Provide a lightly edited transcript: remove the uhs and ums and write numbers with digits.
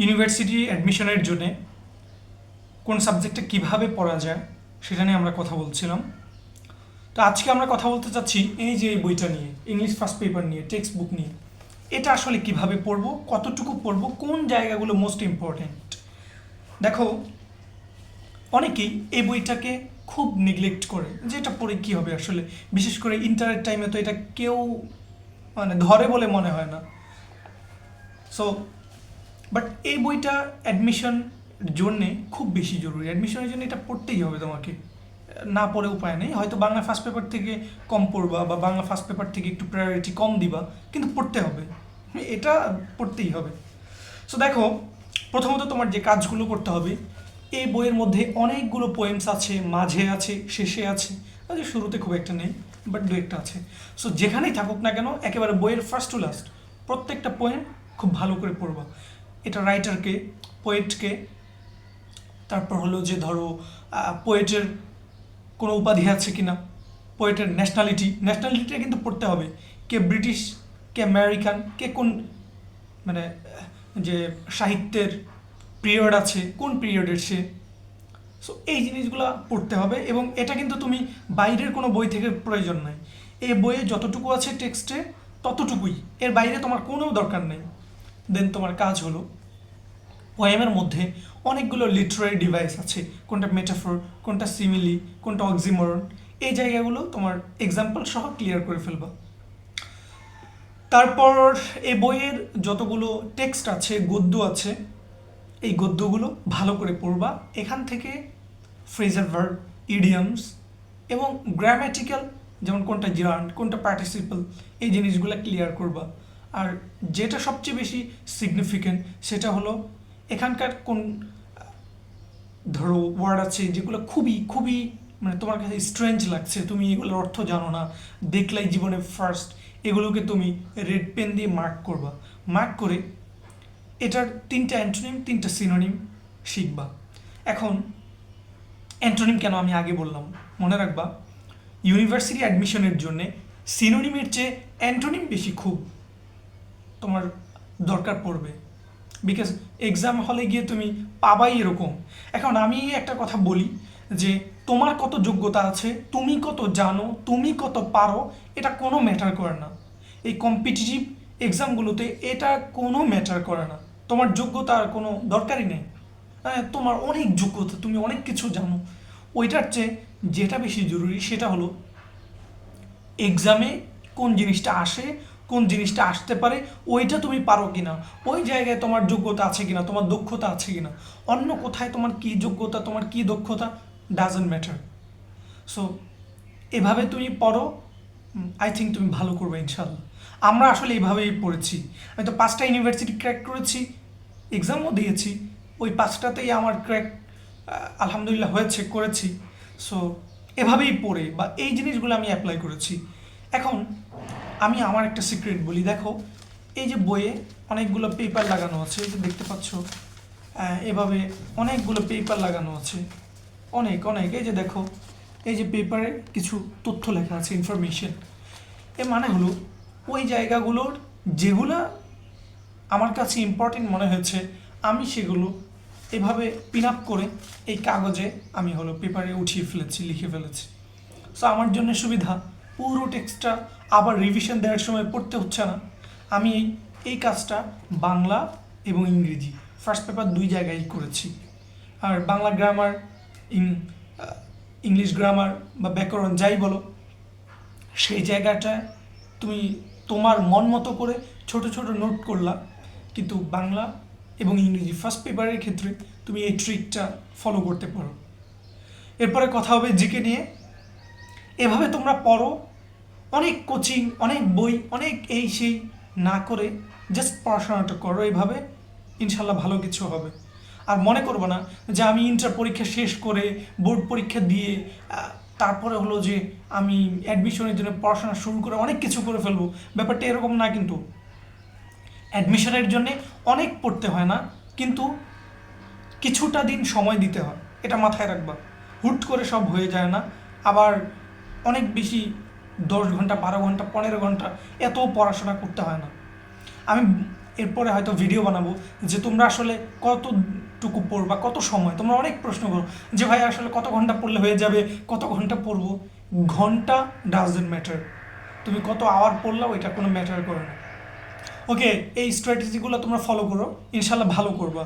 University অ্যাডমিশনের জন্য কোন সাবজেক্টে কিভাবে পড়া যায় সেটা নিয়ে আমরা কথা বলছিলাম। তো আজকে আমরা কথা বলতে চাচ্ছি এই যে এই বইটা নিয়ে, ইংলিশ ফার্স্ট পেপার নিয়ে, টেক্সট বুক নিয়ে। এটা আসলে কিভাবে পড়বো, কতটুকু পড়বো, কোন জায়গাগুলো মোস্ট ইম্পর্ট্যান্ট। দেখো, অনেকেই এই বইটাকে খুব নেগলেক্ট করে যে এটা পড়ে কী হবে আসলে, বিশেষ করে ইন্টারের টাইমে তো এটা কেউ মানে ধরে বলে মনে হয় না। সো বাট এই বইটা অ্যাডমিশন জন্যে খুব বেশি জরুরি। অ্যাডমিশনের জন্য এটা পড়তেই হবে তোমাকে, না পড়ে উপায় নেই। হয়তো বাংলা ফার্স্ট পেপার থেকে কম পড়বা বা বাংলা ফার্স্ট পেপার থেকে একটু প্রায়োরিটি কম দিবা, কিন্তু পড়তে হবে, এটা পড়তেই হবে। সো দেখো, প্রথমত তোমার যে কাজগুলো করতে হবে, এই বইয়ের মধ্যে অনেকগুলো পোয়েমস আছে, মাঝে আছে, শেষে আছে, আচ্ছা শুরুতে খুব একটা নেই, বাট দু একটা আছে। সো যেখানেই থাকুক না কেন, একেবারে বইয়ের ফার্স্ট টু লাস্ট প্রত্যেকটা পোয়েম খুব ভালো করে পড়বা। এটা রাইটারকে, পোয়েটকে, তারপর হলো যে ধরো পোয়েটের কোনো উপাধি আছে কিনা, পোয়েটের ন্যাশনালিটিটা কিন্তু পড়তে হবে। কে ব্রিটিশ, কে আমেরিকান, কে কোন মানে যে সাহিত্যের পিরিয়ড আছে, কোন পিরিয়ডের সে। সো এই জিনিসগুলো পড়তে হবে, এবং এটা কিন্তু তুমি বাইরের কোনো বই থেকে প্রয়োজন নাই। এই বইয়ে যতটুকু আছে টেক্সটে ততটুকুই, এর বাইরে তোমার কোনো দরকার নেই। দেন তোমার কাজ হলো, পোয়েমের মধ্যে অনেকগুলো লিটারারি ডিভাইস আছে, কোনটা মেটাফোর, কোনটা সিমিলি, কোনটা অক্সিমরন, এই জায়গাগুলো তোমার এক্সাম্পল সহ ক্লিয়ার করে ফেলবা। তারপর এই বইয়ের যতগুলো টেক্সট আছে, গদ্য আছে, এই গদ্যগুলো ভালো করে পড়বা। এখান থেকে ফ্রেজাল ভার্ব, ইডিয়ামস এবং গ্রামাটিক্যাল, যেমন কোনটা জিরান্ড, কোনটা পার্টিসিপল, এই জিনিসগুলো ক্লিয়ার করবা। আর যেটা সবচেয়ে বেশি সিগনিফিক্যান্ট সেটা হলো এখানকার কোন ধরো ওয়ার্ড আছে যেগুলো খুবই খুবই মানে তোমার কাছে স্ট্রেঞ্জ লাগছে, তুমি এগুলোর অর্থ জানো না, দেখলাই জীবনে ফার্স্ট, এগুলোকে তুমি রেড পেন দিয়ে মার্ক করবা। মার্ক করে এটার তিনটা অ্যান্টোনিম, তিনটা সিনোনিম শিখবা। এখন অ্যান্টোনিম কেন আমি আগে বললাম, মনে রাখবা ইউনিভার্সিটি অ্যাডমিশনের জন্যে সিনোনিমের চেয়ে অ্যান্টোনিম বেশি খুব তোমার দরকার পড়বে, বিকজ এক্সাম হলে গিয়ে তুমি পাবাই এরকম। এখন আমি একটা কথা বলি যে তোমার কত যোগ্যতা আছে, তুমি কত জানো, তুমি কত পারো, এটা কোনো ম্যাটার করে না। এই কম্পিটিটিভ এক্সামগুলোতে এটা কোনো ম্যাটার করে না, তোমার যোগ্যতার কোনো দরকারই নেই। হ্যাঁ, তোমার অনেক যোগ্যতা, তুমি অনেক কিছু জানো, ওইটার চেয়ে যেটা বেশি জরুরি সেটা হলো এক্সামে কোন জিনিসটা আসে, কোন জিনিসটা আসতে পারে, ওইটা তুমি পারো কিনা, ওই জায়গায় তোমার যোগ্যতা আছে কিনা, তোমার দক্ষতা আছে কিনা। অন্য কোথায় তোমার কী যোগ্যতা, তোমার কী দক্ষতা, ডাজন্ট ম্যাটার। সো এভাবে তুমি পড়ো, আই থিঙ্ক তুমি ভালো করবে ইনশাল্লাহ। আমরা আসলে এইভাবেই পড়েছি। আমি তো 5টা ইউনিভার্সিটি ক্র্যাক করেছি, এক্সামও দিয়েছি, ওই 5টাতেই আমার ক্র্যাক আলহামদুলিল্লাহ হয়েছে, করেছি। সো এভাবেই পড়ে বা এই জিনিসগুলো আমি অ্যাপ্লাই করেছি। এখন আমি আমার একটা সিক্রেট বলি, দেখো এই যে বইয়ে অনেকগুলো পেপার লাগানো আছে, এই যে দেখতে পাচ্ছ, এভাবে অনেকগুলো পেপার লাগানো আছে, অনেক অনেক, এই যে দেখো, এই যে পেপারে কিছু তথ্য লেখা আছে, ইনফরমেশন। এর মানে হলো ওই জায়গাগুলোর যেগুলো আমার কাছে ইম্পর্টেন্ট মনে হয়েছে, আমি সেগুলো এভাবে পিন আপ করে এই কাগজে আমি হলো পেপারে উঠিয়ে ফেলেছি, লিখে ফেলেছি। সো আমার জন্য সুবিধা, পুরো টেক্সটটা আবার রিভিশন দেওয়ার সময় পড়তে হচ্ছে না। আমি এই কাজটা বাংলা এবং ইংরেজি ফার্স্ট পেপার দুই জায়গায় করেছি। আর বাংলা গ্রামার, ইংলিশ গ্রামার বা ব্যাকরণ যাই বলো, সেই জায়গাটা তুমি তোমার মন মতো করে ছোট ছোট নোট করলা, কিন্তু বাংলা এবং ইংরেজি ফার্স্ট পেপারের ক্ষেত্রে তুমি এই ট্রিকটা ফলো করতে পারো। এরপরে কথা হবে জিকে নিয়ে। এভাবে তোমরা পড়ো, অনেক কোচিং, অনেক বই, অনেক এই সেই না করে জাস্ট পড়াশোনাটা করো, এইভাবে ইনশাল্লাহ ভালো কিছু হবে। আর মনে করবো না যে আমি ইন্টার পরীক্ষা শেষ করে বোর্ড পরীক্ষা দিয়ে তারপরে হলো যে আমি অ্যাডমিশনের জন্য পড়াশোনা শুরু করে অনেক কিছু করে ফেলবো, ব্যাপারটা এরকম না। কিন্তু অ্যাডমিশনের জন্যে অনেক পড়তে হয় না, কিন্তু কিছুটা দিন সময় দিতে হয়, এটা মাথায় রাখবা। হুট করে সব হয়ে যায় না। আবার অনেক বেশি 10 ঘন্টা, 12 ঘন্টা, 15 ঘন্টা এত পড়াশোনা করতে হয় না। আমি এরপরে হয়তো ভিডিও বানাবো যে তোমরা আসলে কতটুকু পড়বা, কত সময়। তোমরা অনেক প্রশ্ন করো যে ভাই আসলে কত ঘন্টা পড়লে হয়ে যাবে, কত ঘন্টা পড়বো। ঘন্টা ডাজন্ট ম্যাটার, তুমি কত আওয়ার পড়লাও এটা কোনো ম্যাটার করে না। ওকে, এই স্ট্র্যাটেজিগুলো তোমরা ফলো করো, ইনশাল্লাহ ভালো করবা।